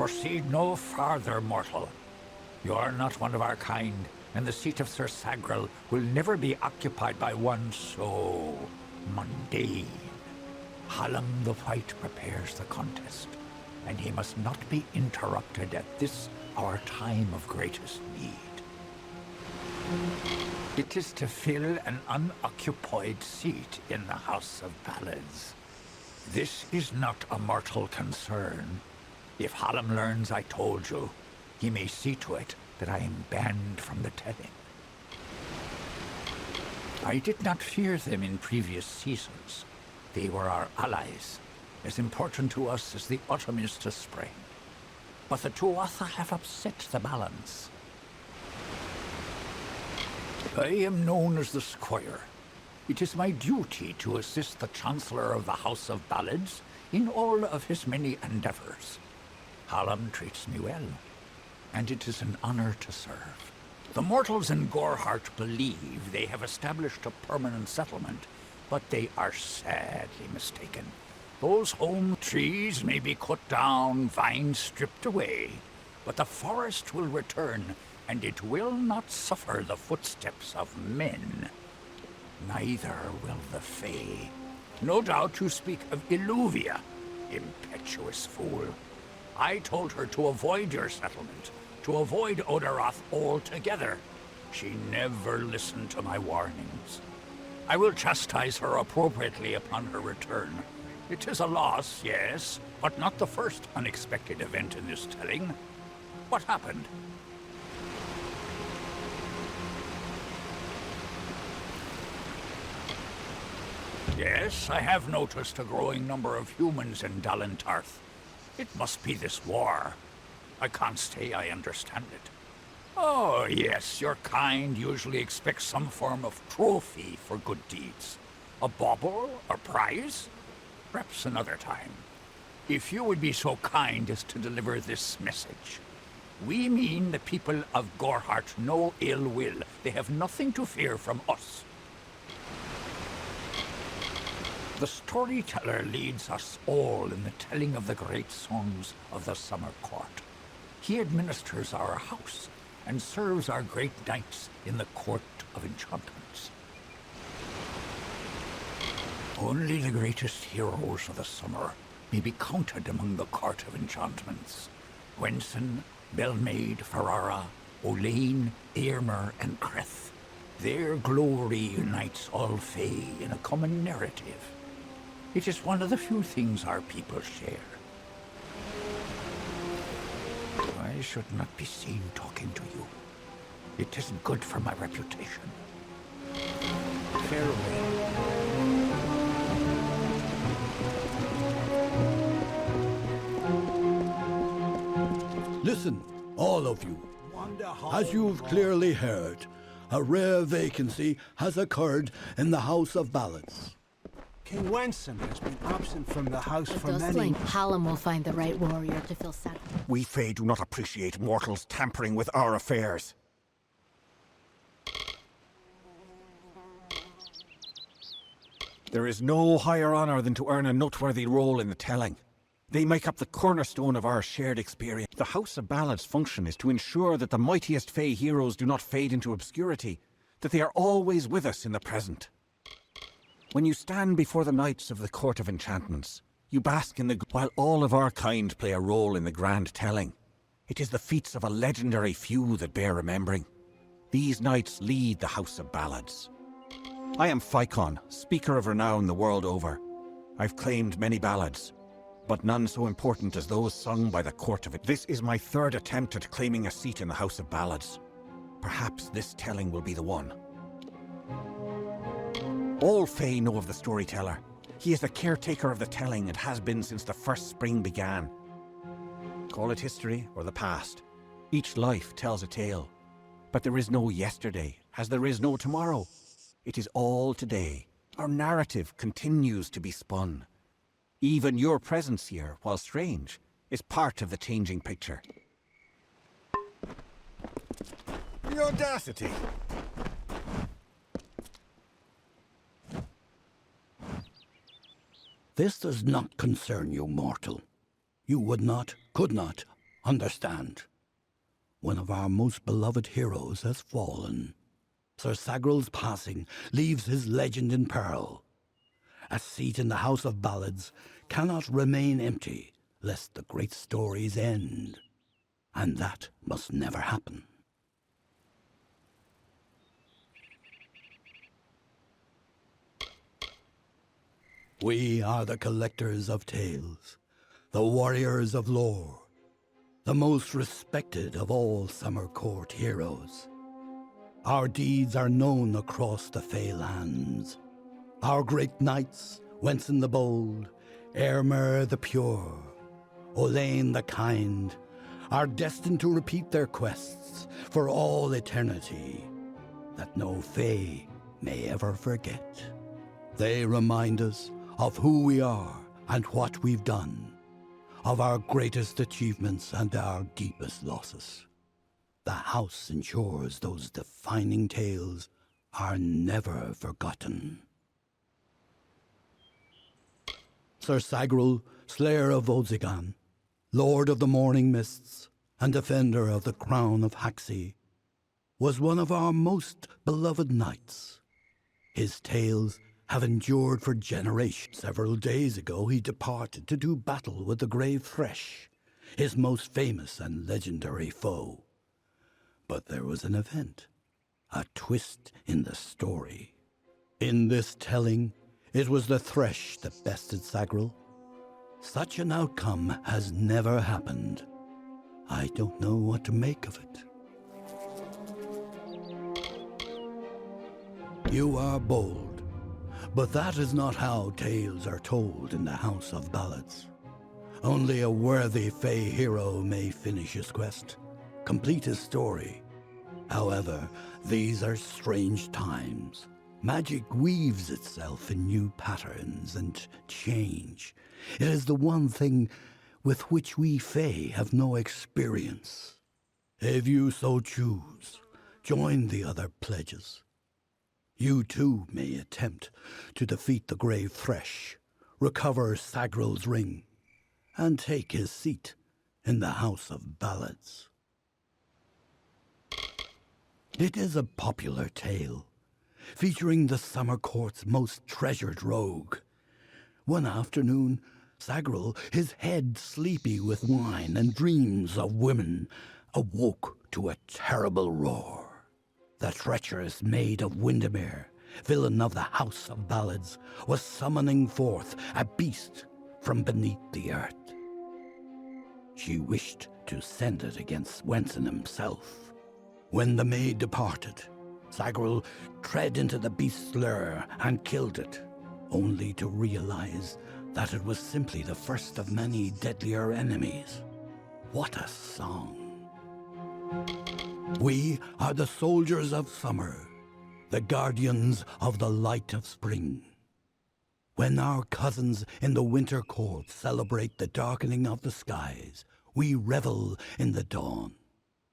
Proceed no farther, mortal. You are not one of our kind, and the seat of Sir Sagrel will never be occupied by one so mundane. Hallam the White prepares the contest, and he must not be interrupted at this our time of greatest need. It is to fill an unoccupied seat in the House of Ballads. This is not a mortal concern. If Hallam learns I told you, he may see to it that I am banned from the telling. I did not fear them in previous seasons. They were our allies, as important to us as the autumn is to spring. But the Tuatha have upset the balance. I am known as the Squire. It is my duty to assist the Chancellor of the House of Ballads in all of his many endeavors. Hallam treats me well, and it is an honor to serve. The mortals in Gorhart believe they have established a permanent settlement, but they are sadly mistaken. Those home trees may be cut down, vines stripped away, but the forest will return, and it will not suffer the footsteps of men. Neither will the Fae. No doubt you speak of Illuvia, impetuous fool. I told her to avoid your settlement, to avoid Odaroth altogether. She never listened to my warnings. I will chastise her appropriately upon her return. It is a loss, yes, but not the first unexpected event in this telling. What happened? Yes, I have noticed a growing number of humans in Dalentarth. It must be this war. I can't say I understand it. Oh, yes, your kind usually expects some form of trophy for good deeds. A bauble or prize? Perhaps another time. If you would be so kind as to deliver this message. We mean the people of Gorhart no ill will. They have nothing to fear from us. The storyteller leads us all in the telling of the great songs of the Summer Court. He administers our house and serves our great knights in the Court of Enchantments. Only the greatest heroes of the summer may be counted among the Court of Enchantments. Gwenson, Belmaid, Ferrara, Olaine, Eirmer, and Creth. Their glory unites all Fae in a common narrative. It is one of the few things our people share. I should not be seen talking to you. It isn't good for my reputation. Farewell. Listen, all of you. As you've clearly heard, a rare vacancy has occurred in the House of Ballads. King Wenson has been absent from the house for many... Hallam will find the right warrior to fill Saturn. We Fae do not appreciate mortals tampering with our affairs. There is no higher honor than to earn a noteworthy role in the telling. They make up the cornerstone of our shared experience. The House of Ballads' function is to ensure that the mightiest Fae heroes do not fade into obscurity, that they are always with us in the present. When you stand before the knights of the Court of Enchantments, you bask in the... while all of our kind play a role in the grand telling. It is the feats of a legendary few that bear remembering. These knights lead the House of Ballads. I am Phaikon, speaker of renown the world over. I've claimed many ballads, but none so important as those sung by the Court of it. This is my third attempt at claiming a seat in the House of Ballads. Perhaps this telling will be the one. All Fae know of the storyteller. He is the caretaker of the telling and has been since the first spring began. Call it history or the past. Each life tells a tale. But there is no yesterday, as there is no tomorrow. It is all today. Our narrative continues to be spun. Even your presence here, while strange, is part of the changing picture. The audacity! This does not concern you, mortal. You would not, could not, Understand, one of our most beloved heroes has fallen. Sir Sagral's passing leaves his legend in peril. A seat in the House of Ballads cannot remain empty, lest the great stories end. And that must never happen. We are the collectors of tales, the warriors of lore, the most respected of all Summer Court heroes. Our deeds are known across the Fey lands. Our great knights, Wenson the Bold, Airmer the Pure, Olaine the Kind, are destined to repeat their quests for all eternity, that no Fey may ever forget. They remind us of who we are and what we've done, of our greatest achievements and our deepest losses. The house ensures those defining tales are never forgotten. Sir Sagral, Slayer of Volzigan, Lord of the Morning Mists, and Defender of the Crown of Haxi, was one of our most beloved knights. His tales have endured for generations. Several days ago he departed to do battle with the Grave Thresh, his most famous and legendary foe. But there was an event, a twist in the story. In this telling, it was the Thresh that bested Sagral. Such an outcome has never happened. I don't know what to make of it. You are bold, but that is not how tales are told in the House of Ballads. Only a worthy Fey hero may finish his quest, complete his story. However, these are strange times. Magic weaves itself in new patterns and change. It is the one thing with which we Fey have no experience. If you so choose, join the other pledges. You too may attempt to defeat the Grave Thresh, recover Sagral's ring, and take his seat in the House of Ballads. It is a popular tale, featuring the Summer Court's most treasured rogue. One afternoon, Sagral, his head sleepy with wine and dreams of women, awoke to a terrible roar. The treacherous Maid of Windermere, villain of the House of Ballads, was summoning forth a beast from beneath the earth. She wished to send it against Wenson himself. When the maid departed, Sagral tread into the beast's lure and killed it, only to realize that it was simply the first of many deadlier enemies. What a song! We are the soldiers of summer, the guardians of the light of spring. When our cousins in the winter court celebrate the darkening of the skies, we revel in the dawn.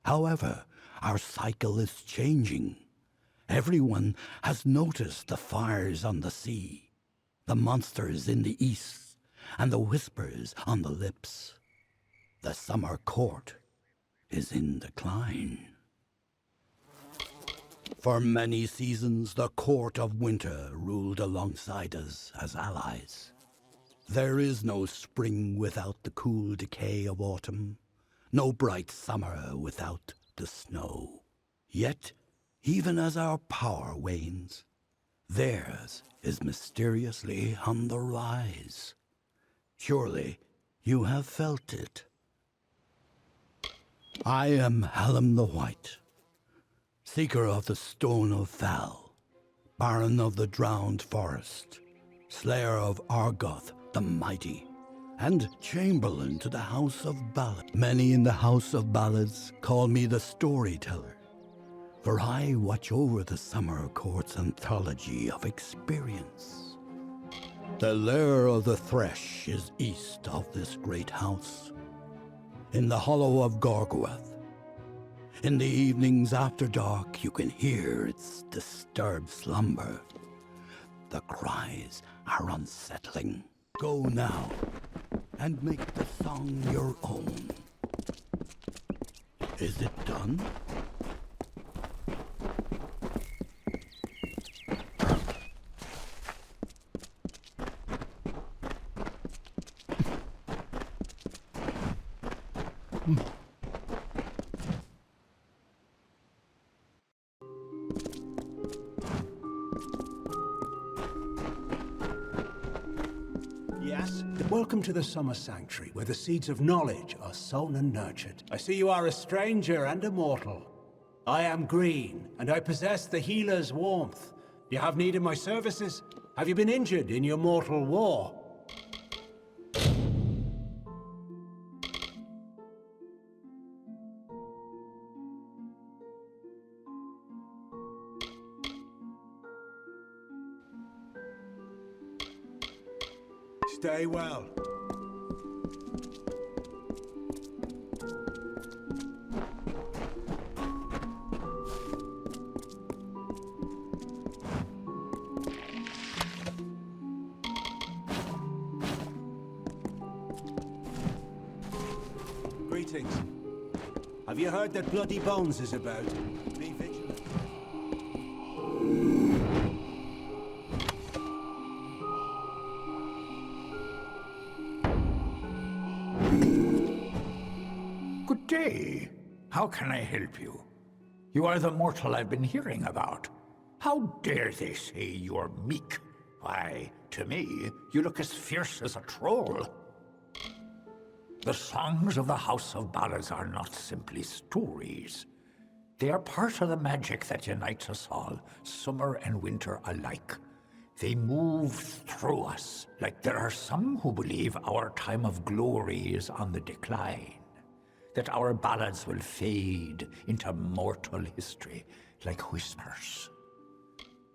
However, our cycle is changing. Everyone has noticed the fires on the sea, the monsters in the east, and the whispers on the lips. The summer court is in decline. For many seasons, the court of winter ruled alongside us as allies. There is no spring without the cool decay of autumn, no bright summer without the snow. Yet, even as our power wanes, theirs is mysteriously on the rise. Surely you have felt it. I am Hallam the White, Seeker of the Stone of Val, Baron of the Drowned Forest, Slayer of Argoth the Mighty, and Chamberlain to the House of Ballads. Many in the House of Ballads call me the Storyteller, for I watch over the Summer Court's anthology of experience. The lair of the Thresh is east of this great house, in the hollow of Gorgorth. In the evenings after dark, you can hear its disturbed slumber. The cries are unsettling. Go now, and make the song your own. Is it done? Yes? Welcome to the Summer Sanctuary, where the seeds of knowledge are sown and nurtured. I see you are a stranger and a mortal. I am green, and I possess the healer's warmth. Do you have need of my services? Have you been injured in your mortal war? Stay well. Greetings. Have you heard that Bloody Bones is about? Be vigilant. Good day. How can I help you? You are the mortal I've been hearing about. How dare they say you're meek? Why, to me, you look as fierce as a troll. The songs of the House of Ballads are not simply stories. They are part of the magic that unites us all, summer and winter alike. They move through us, like there are some who believe our time of glory is on the decline, that our ballads will fade into mortal history like whispers.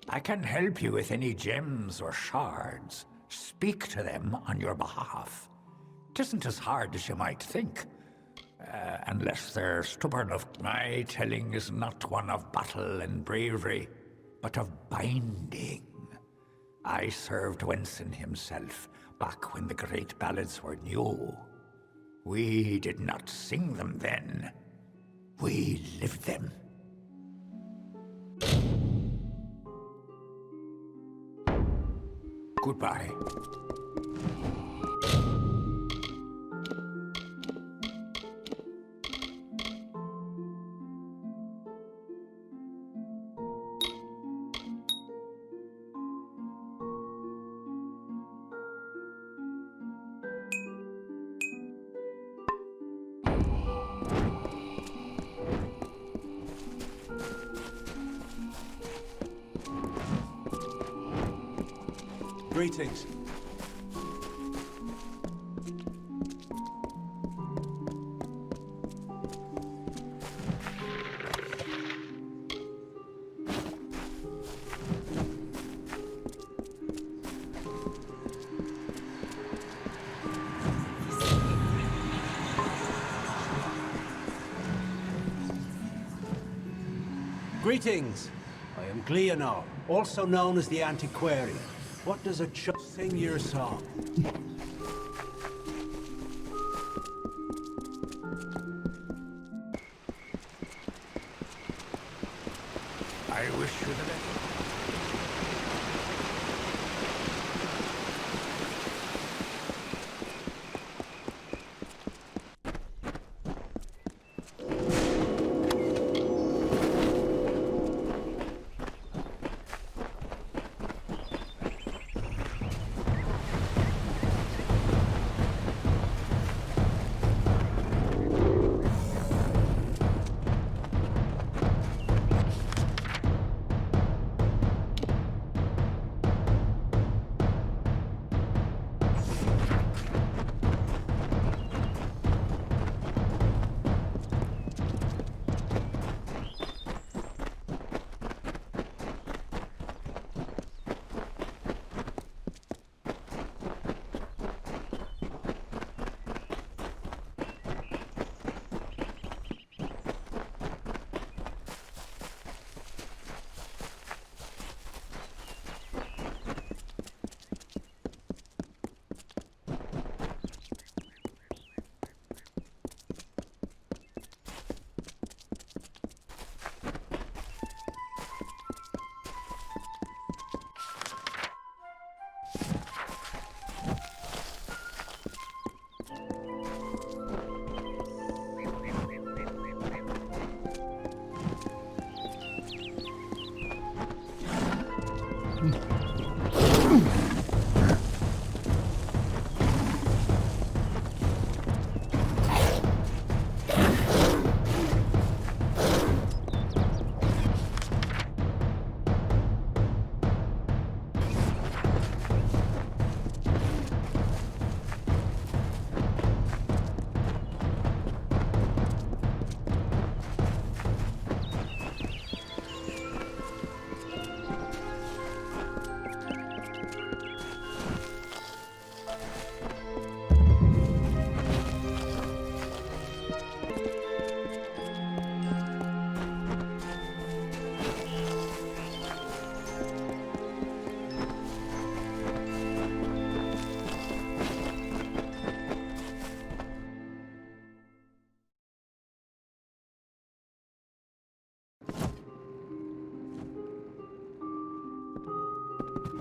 I can help you with any gems or shards. Speak to them on your behalf. It isn't as hard as you might think, unless they're stubborn enough. My telling is not one of battle and bravery, but of binding. I served Wenson himself back when the great ballads were new. We did not sing them then. We lived them. Goodbye. Greetings. Greetings. I am Gleonor, also known as the Antiquarian. What does a sing your song? I wish you the best.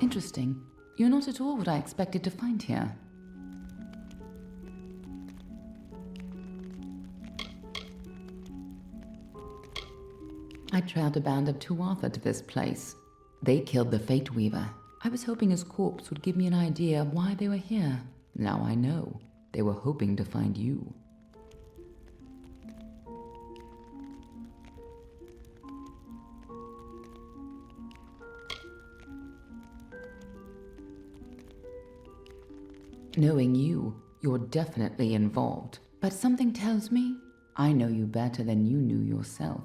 Interesting. You're not at all what I expected to find here. I trailed a band of Tuatha to this place. They killed the Fate Weaver. I was hoping his corpse would give me an idea of why they were here. Now I know. They were hoping to find you. Knowing you, you're definitely involved. But something tells me I know you better than you knew yourself.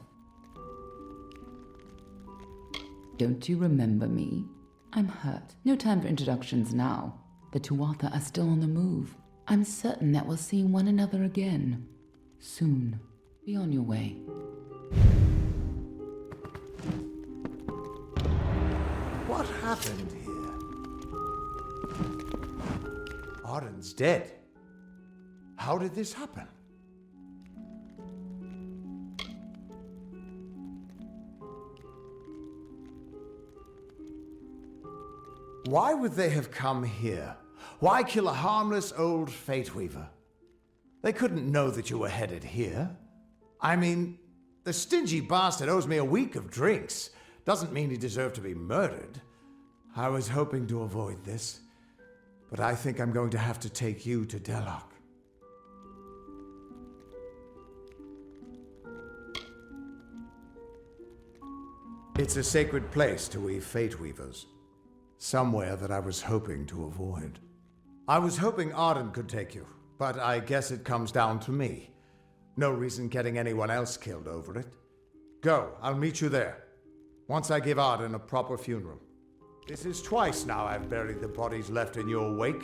Don't you remember me? I'm hurt. No time for introductions now. The Tuatha are still on the move. I'm certain that we'll see one another again. Soon. Be on your way. What happened here? Arden's dead. How did this happen? Why would they have come here? Why kill a harmless old Fate Weaver? They couldn't know that you were headed here. I mean, the stingy bastard owes me a week of drinks. Doesn't mean he deserved to be murdered. I was hoping to avoid this, but I think I'm going to have to take you to Delok. It's a sacred place to we Fate Weavers. Somewhere that I was hoping to avoid. I was hoping Arden could take you, but I guess it comes down to me. No reason getting anyone else killed over it. Go, I'll meet you there. Once I give Arden a proper funeral. This is twice now I've buried the bodies left in your wake.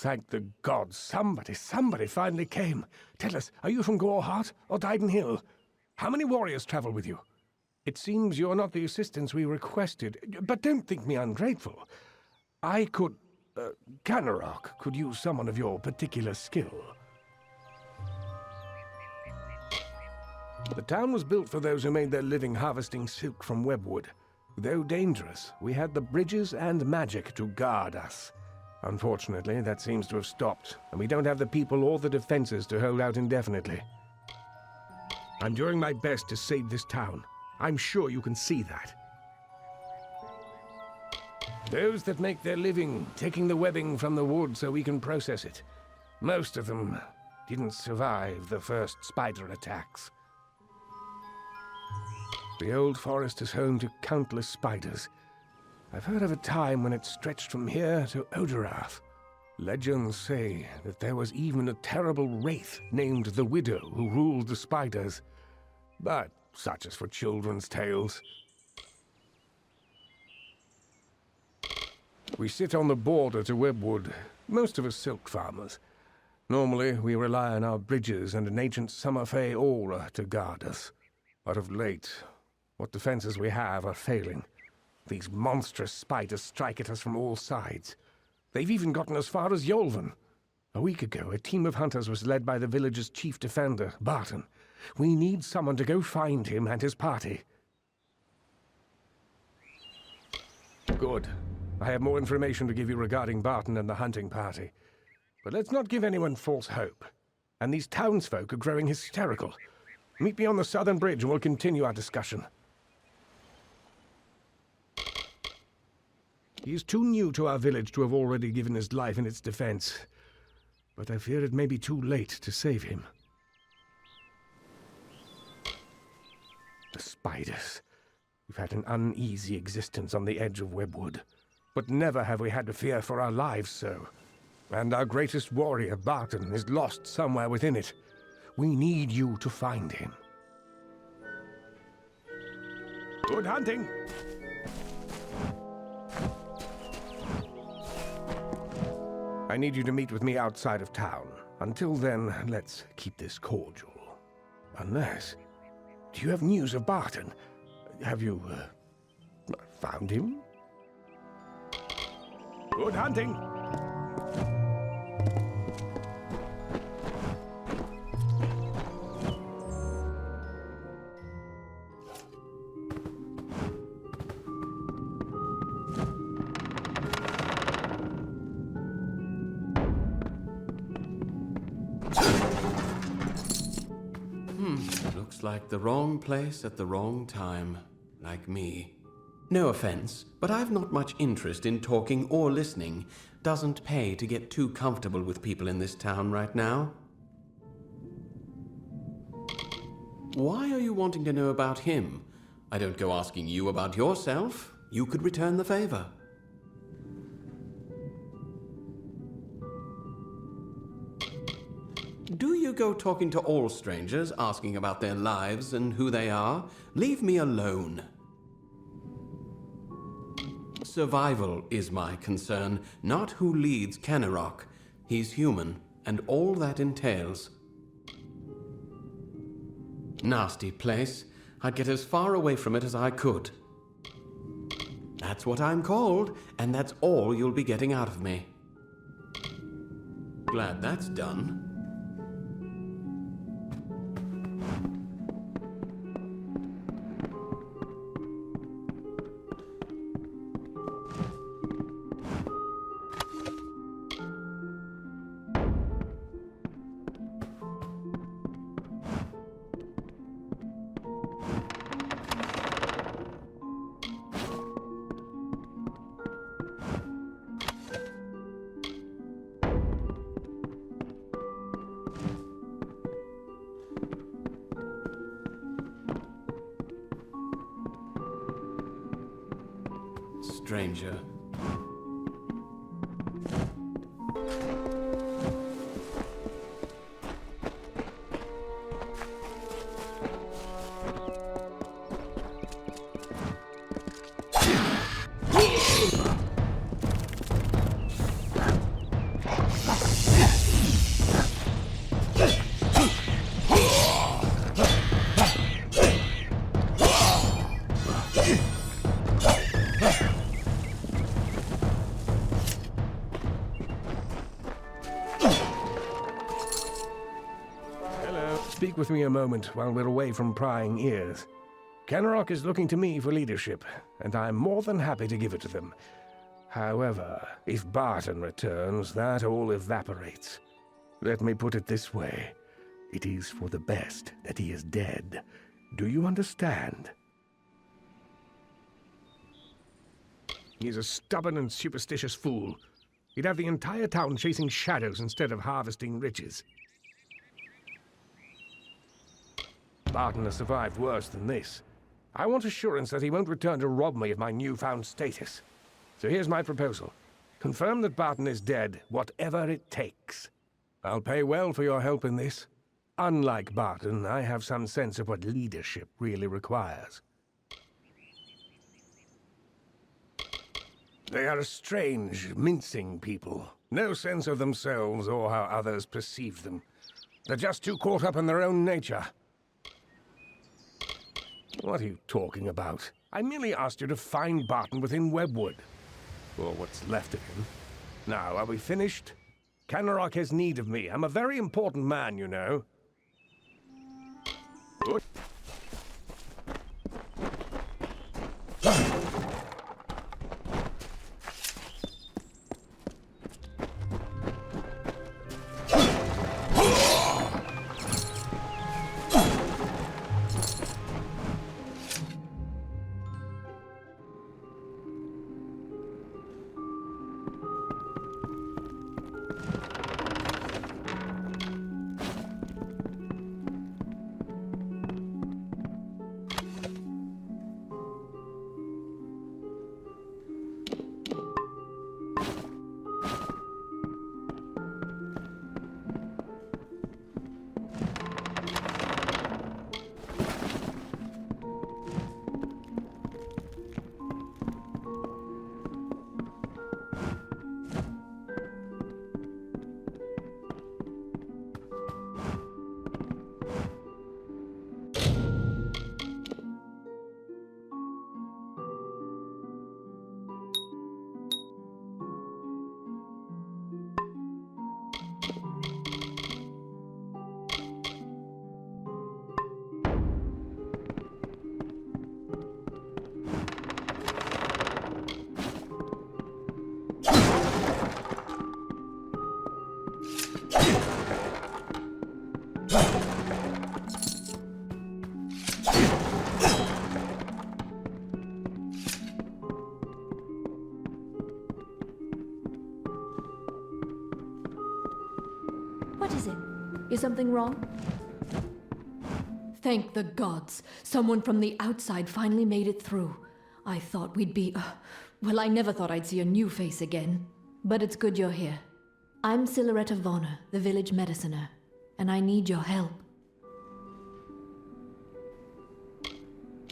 thank the gods. Somebody finally came. Tell us, are you from Gorehart or Dyden Hill? How many warriors travel with you? It seems you're not the assistance we requested, but don't think me ungrateful. I could... Canarok could use someone of your particular skill. The town was built for those who made their living harvesting silk from webwood. Though dangerous, we had the bridges and magic to guard us. Unfortunately, that seems to have stopped, and we don't have the people or the defenses to hold out indefinitely. I'm doing my best to save this town. I'm sure you can see that. Those that make their living taking the webbing from the wood so we can process it. Most of them didn't survive the first spider attacks. The old forest is home to countless spiders. I've heard of a time when it stretched from here to Oderath. Legends say that there was even a terrible wraith named the Widow who ruled the spiders. But such is for children's tales. We sit on the border to Webwood, most of us silk farmers. Normally, we rely on our bridges and an ancient Summerfey aura to guard us. But of late, what defenses we have are failing. These monstrous spiders strike at us from all sides. They've even gotten as far as Yolvan. A week ago, a team of hunters was led by the village's chief defender, Barton. We need someone to go find him and his party. Good. I have more information to give you regarding Barton and the hunting party. But let's not give anyone false hope. And these townsfolk are growing hysterical. Meet me on the southern bridge and we'll continue our discussion. He is too new to our village to have already given his life in its defense. But I fear it may be too late to save him. The spiders. We've had an uneasy existence on the edge of Webwood. But never have we had to fear for our lives so. And our greatest warrior, Barton, is lost somewhere within it. We need you to find him. Good hunting! I need you to meet with me outside of town. Until then, let's keep this cordial. Unless... Do you have news of Barton? Have you, found him? Good hunting! Looks like the wrong place at the wrong time. Like me. No offense, but I've not much interest in talking or listening. Doesn't pay to get too comfortable with people in this town right now. Why are you wanting to know about him? I don't go asking you about yourself. You could return the favor. Do you go talking to all strangers, asking about their lives and who they are? Leave me alone. Survival is my concern, not who leads Canarok. He's human, and all that entails. Nasty place. I'd get as far away from it as I could. That's what I'm called, and that's all you'll be getting out of me. Glad that's done. Stranger. Speak with me a moment while we're away from prying ears. Kenrock is looking to me for leadership, and I'm more than happy to give it to them. However, if Barton returns, that all evaporates. Let me put it this way. It is for the best that he is dead. Do you understand? He's a stubborn and superstitious fool. He'd have the entire town chasing shadows instead of harvesting riches. Barton has survived worse than this. I want assurance that he won't return to rob me of my newfound status. So here's my proposal. Confirm that Barton is dead, whatever it takes. I'll pay well for your help in this. Unlike Barton, I have some sense of what leadership really requires. They are a strange, mincing people. No sense of themselves or how others perceive them. They're just too caught up in their own nature. What are you talking about? I merely asked you to find Barton within Webwood. Or what's left of him. Now, are we finished? Kenrock has need of me. I'm a very important man, you know. Good. What is it? Is something wrong? Thank the gods. Someone from the outside finally made it through. I thought we'd be... well, I never thought I'd see a new face again. But it's good you're here. I'm Silhouette of Vonner, the village mediciner, and I need your help.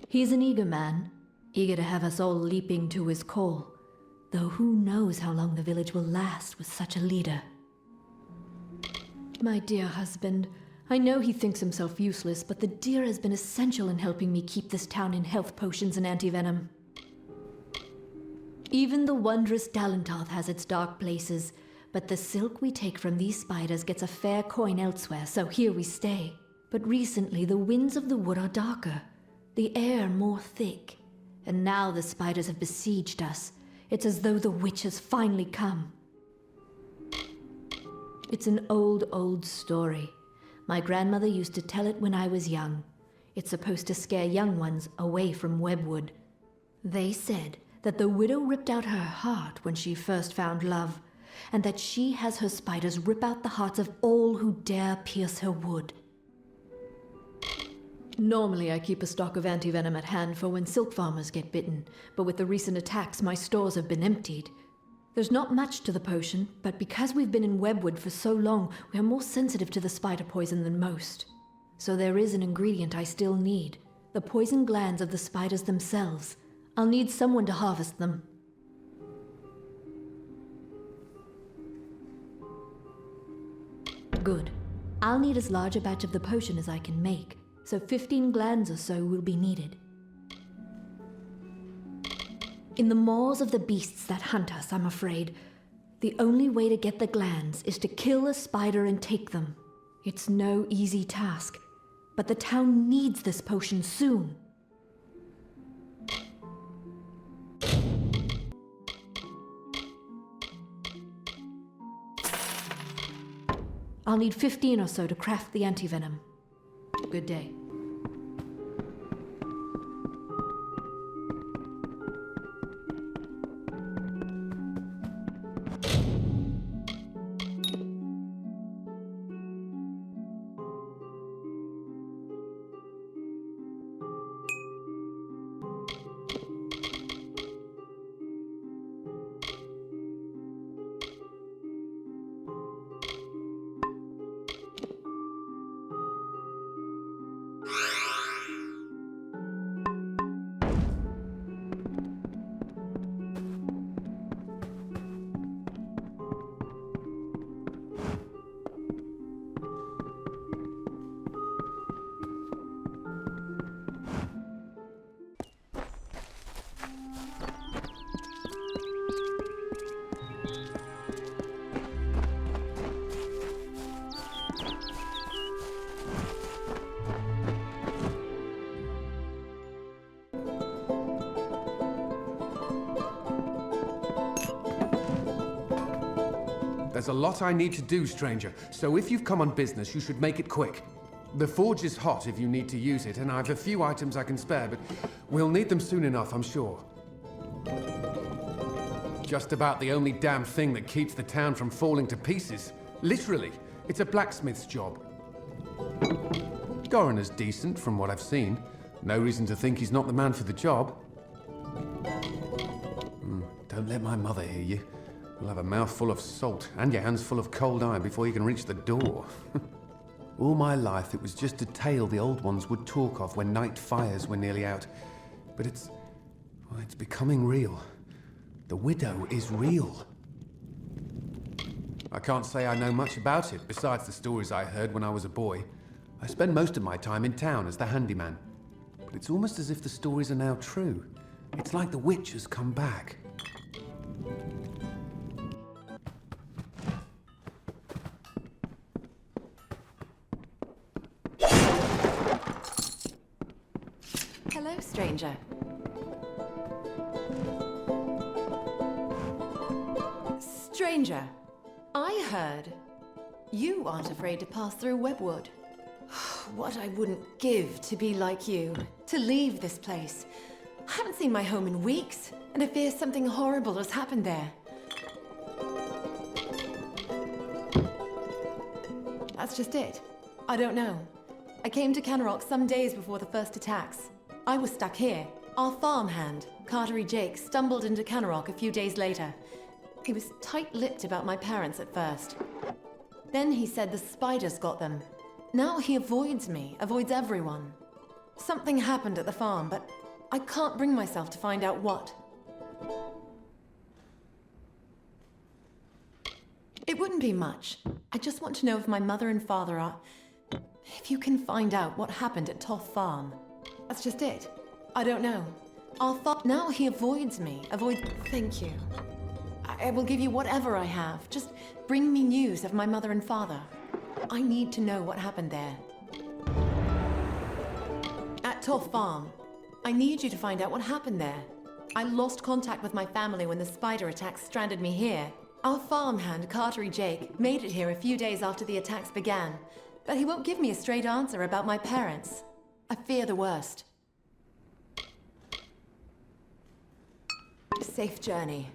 He's an eager man, eager to have us all leaping to his call. Though who knows how long the village will last with such a leader. My dear husband, I know he thinks himself useless, but the deer has been essential in helping me keep this town in health potions and antivenom. Even the wondrous Dalentarth has its dark places, but the silk we take from these spiders gets a fair coin elsewhere, so here we stay. But recently the winds of the wood are darker, the air more thick, and now the spiders have besieged us. It's as though the witch has finally come. It's an old story. My grandmother used to tell it when I was young. It's supposed to scare young ones away from Webwood. They said that the widow ripped out her heart when she first found love, and that she has her spiders rip out the hearts of all who dare pierce her wood. Normally I keep a stock of antivenom at hand for when silk farmers get bitten, but with the recent attacks my stores have been emptied. There's not much to the potion, but because we've been in Webwood for so long, we are more sensitive to the spider poison than most. So there is an ingredient I still need, the poison glands of the spiders themselves. I'll need someone to harvest them. Good. I'll need as large a batch of the potion as I can make, so 15 glands or so will be needed. In the maws of the beasts that hunt us, I'm afraid. The only way to get the glands is to kill a spider and take them. It's no easy task, but the town needs this potion soon. I'll need 15 or so to craft the antivenom. Good day. There's a lot I need to do, stranger, so if you've come on business, you should make it quick. The forge is hot if you need to use it, and I have a few items I can spare, but we'll need them soon enough, I'm sure. Just about the only damn thing that keeps the town from falling to pieces. Literally, it's a blacksmith's job. Coroner's decent, from what I've seen. No reason to think he's not the man for the job. Don't let my mother hear you. You'll have a mouthful of salt and your hands full of cold iron before you can reach the door. All my life, it was just a tale the old ones would talk of when night fires were nearly out. But it's becoming real. The widow is real. I can't say I know much about it, besides the stories I heard when I was a boy. I spend most of my time in town as the handyman. But it's almost as if the stories are now true. It's like the witch has come back. Hello, stranger. Stranger, I heard you aren't afraid to pass through Webwood. What I wouldn't give to be like you, to leave this place. I haven't seen my home in weeks, and I fear something horrible has happened there. That's just it. I don't know. I came to Canarok some days before the first attacks. I was stuck here. Our farmhand, Cartery Jake, stumbled into Canarok a few days later. He was tight-lipped about my parents at first. Then he said the spiders got them. Now he avoids me, avoids everyone. Something happened at the farm, but I can't bring myself to find out what. It wouldn't be much. I just want to know if my mother and father are... If you can find out what happened at Toth Farm. That's just it. I don't know. Now he avoids me, Thank you. I will give you whatever I have. Just bring me news of my mother and father. I need to know what happened there. At Toth Farm. I need you to find out what happened there. I lost contact with my family when the spider attacks stranded me here. Our farmhand, Cartery Jake, made it here a few days after the attacks began. But he won't give me a straight answer about my parents. I fear the worst. Safe journey.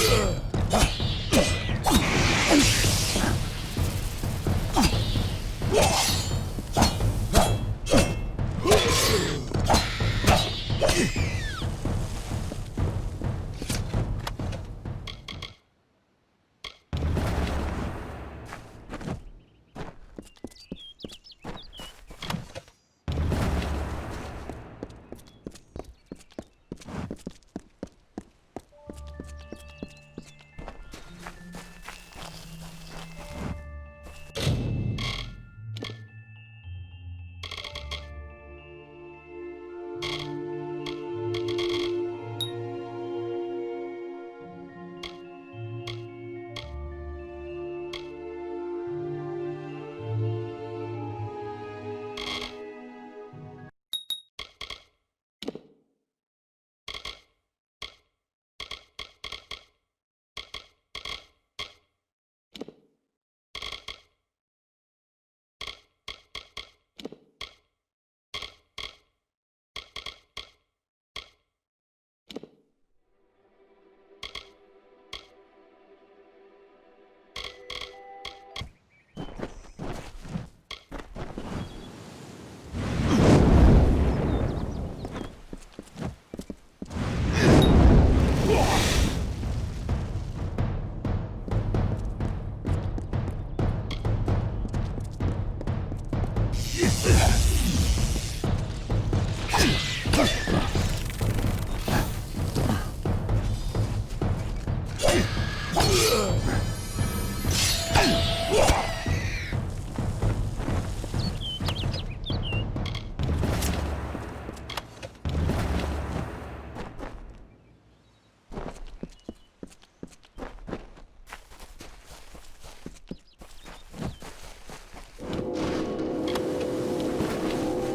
Ugh!